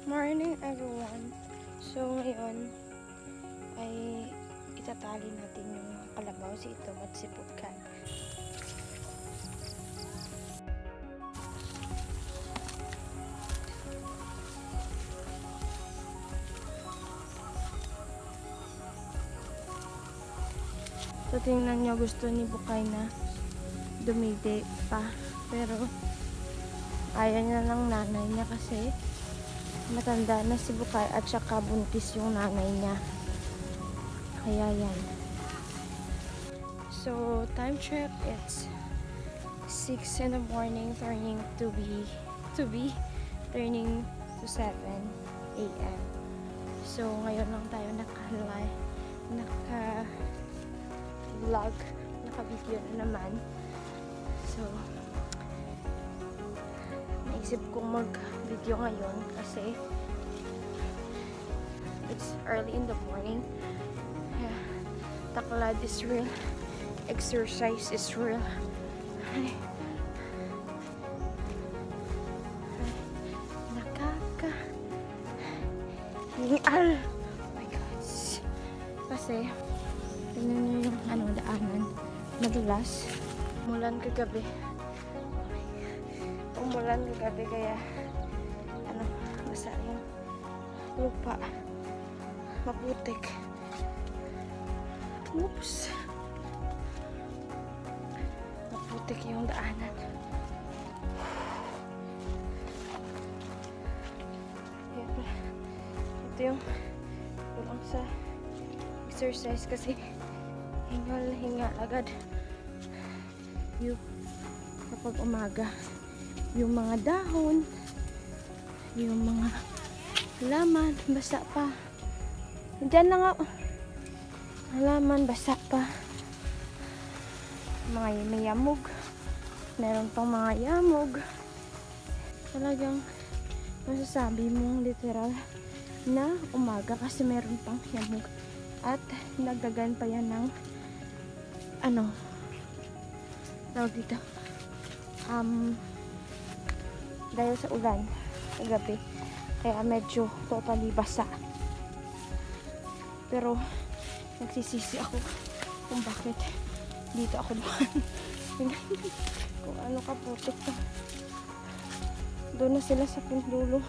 Morning everyone! So ngayon ay itatali natin yung kalabaw, si Itom at si Putkan. So tingnan nyo, gusto ni Bukay na dumidi pa, pero ayaw niya ng nanay niya kasi matanda na si Bukay at saka buntis yung nanay niya. Kaya yan. So time check, it's 6 in the morning turning to be turning to 7 a.m. So ngayon lang tayo naka-vlog, naka-video na naman. So naisip kong mag-video ngayon kasi it's early in the morning. Yeah, taklad is real, exercise is real. Nakaka-hingal. Oh my God. Kasi tingnan nyo yung daanan, madulas. Umulan kagabi. Kaya basa yung lupa, maputik. Oops, maputik yung daanan. Ito yung kulang sa exercise kasi hingal agad yung kapag umaga. Yung mga dahon, yung mga halaman, basa pa. Diyan na nga, halaman, basa pa. Mga may yamog. Meron pang mga yamog. Talagang masasabi mong literal na umaga kasi meron pang yamog. At nagdagan pa yan ng tawag dito, dahil sa ulan kagabi, kaya medyo totally basa. Pero nagsisisi ako kung bakit dito ako dumaan. Kung ano kaputik to. Doon na sila sa pindulo,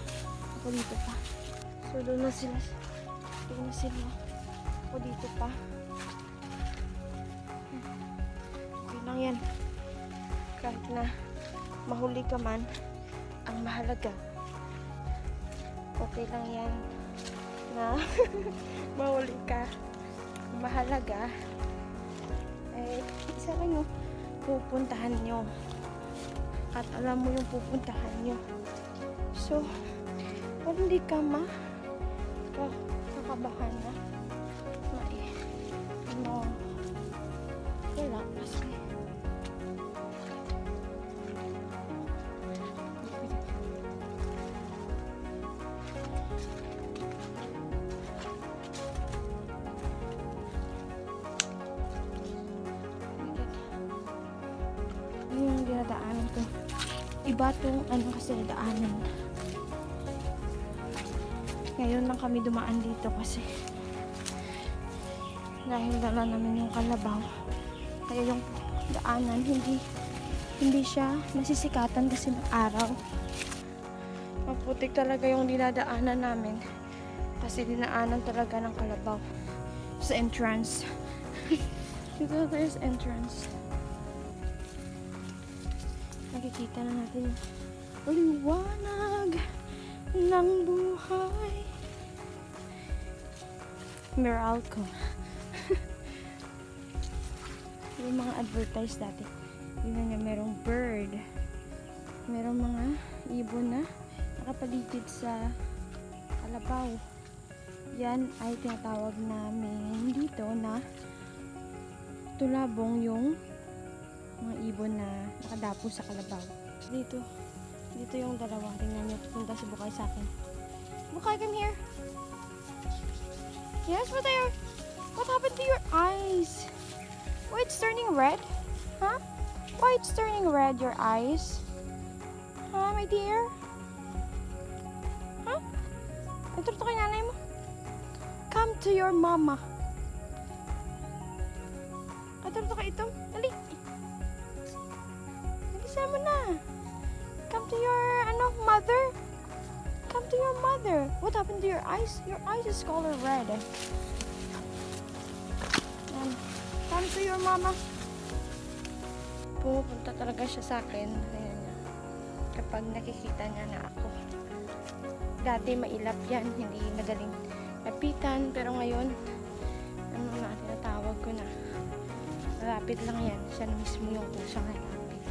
ako dito pa. So doon na sila, ako dito pa. Okay lang yan, kahit na mahuli ka man, ang mahalaga, okay lang yan na mahuli ka. Ang mahalaga eh isa lang yung pupuntahan nyo at alam mo yung pupuntahan nyo. So kung hindi ka kakabahan na wala kasi yung dinadaanan ko. Iba tong kasi daanan. Ngayon lang kami dumaan dito kasi dahil dala namin yung kalabaw. Kaya yung daanan hindi siya nasisikatan kasi ng araw. Maputik talaga yung dinadaanan namin kasi dinaanan talaga ng kalabaw sa entrance. Dito tayo sa entrance. Nakikita na natin yung liwanag ng buhay. Meralco. Yung mga advertise dati. Yun nga, merong bird. Merong mga ibon na nakapaligid sa kalabaw. Yan ay tinatawag namin dito na tulabong, yung mga ibon na nakadapo sa kalabaw. Dito yung dalawa. Tingnan nyo, punta si Bukay sa akin. Bukay, come here. Yes, what happened to your eyes? Why it's turning red? Huh? Why it's turning red, your eyes? Huh, my dear? Huh? Ituro kay nanay mo. Come to your mama. Ituro kay ito. Dali. Nagisama mo na. Come to your, mother. Come to your mother. What happened to your eyes? Your eyes is color red. Yan. Come to your mama. Pumupunta talaga siya sa akin. Ayan. Kapag nakikita niya na ako. Dati mailap yan. Hindi madaling lapitan. Pero ngayon, tinatawag ko na. Malapit lang yan. Siya na mismo yung kusang malapit.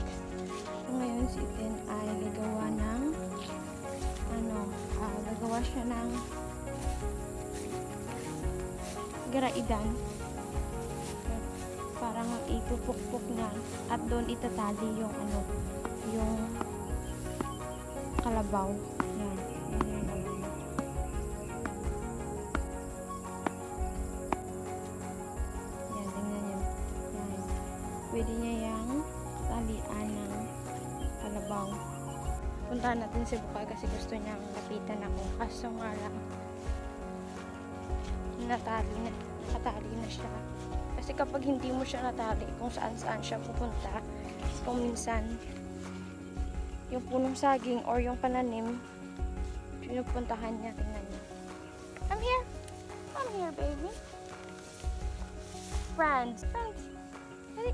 So, ngayon si Eden ay gagawa ng gagawa siya ng garaidan. Parang itupukpok niya at doon itatali yung yung kalabaw. Yan. Yan, tingnan niyo. Yan. Pwede niya yung talian ng kalabaw. Puntahan natin si Bukay kasi gusto niyang lapitan ako. Kaso nga lang, nakatali na siya. Kasi kapag hindi mo siya natali, kung saan-saan siya pupunta, kung minsan, yung punong saging or yung pananim, pinupuntahan niya. Tingnan niya. I'm here. I'm here, baby. Friends. Dali.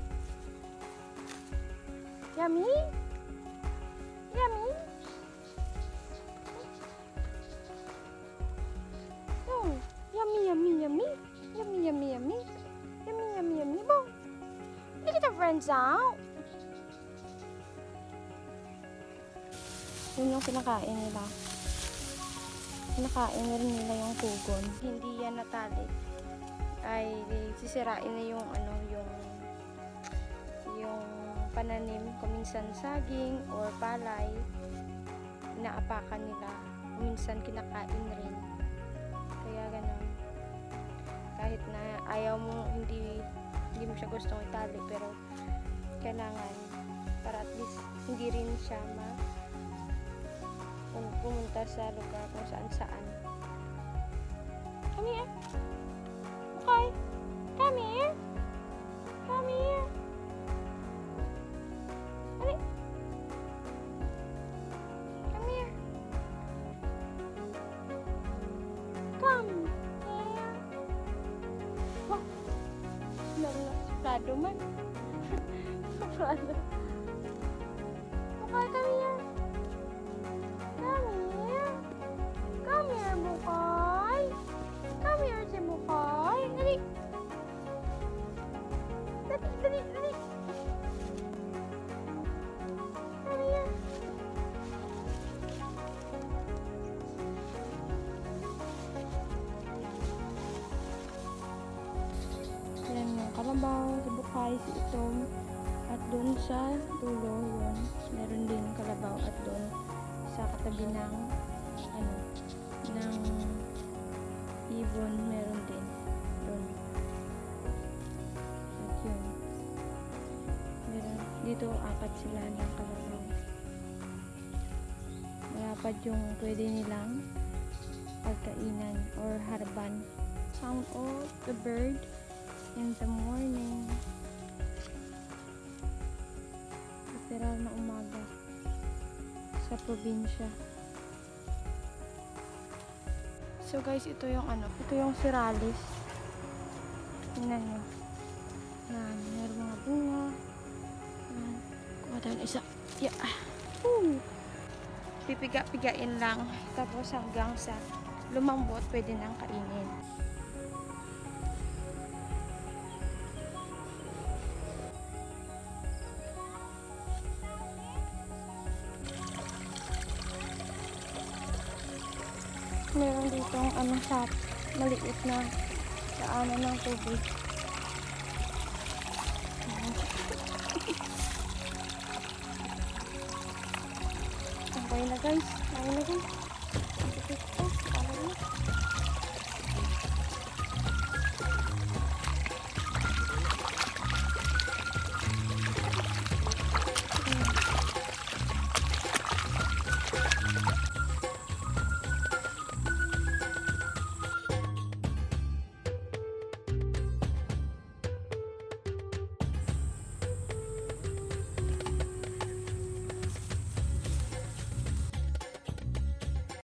Yummy? Yummy? Oh, yummy, yummy, yummy. Yummy, yummy, yummy. Yummy, yummy, yummy. Boom. Look at the friends out. Yun yung kinakain nila. Kinakain na rin nila yung tugon. Hindi yan natali. Ay sisirain na yung yung pananim, kuminsan saging or palay, inaapakan nila, kuminsan kinakain rin. Kaya ganun. Kahit na ayaw mo, hindi mo siya gustong itali, pero kailangan para at least hindi rin siya pumunta sa lugar kung saan. Come here. Okay. Come here. Come here. Dali. Come here. Come here. Wow. Suplado man. Suplado. Okay, come here. Come here. Come here, Bukay. Come here si Bukay. Dali. Dali. Come here. Yan yung kalabaw, si Bukay, si Itom. At doon sa dulo, yun, meron din kalabaw at doon sa katabi ng ibon, meron din doon. At yun, meron dito 4 sila ng kalabaw. Malapad yung pwede nilang pagkainan or harban. Sound of the bird in the morning. Literal na umaga sa probinsya. So guys, ito yung siralis. Tingnan nyo. Yan, meron mga bunga. Yan. Kuha tayo ng isa. Yeah. Pipiga-pigain lang. Tapos hanggang sa lumambot, pwede nang kainin. Meron ditong sa maliit na daanan ng tubig. Okay na guys.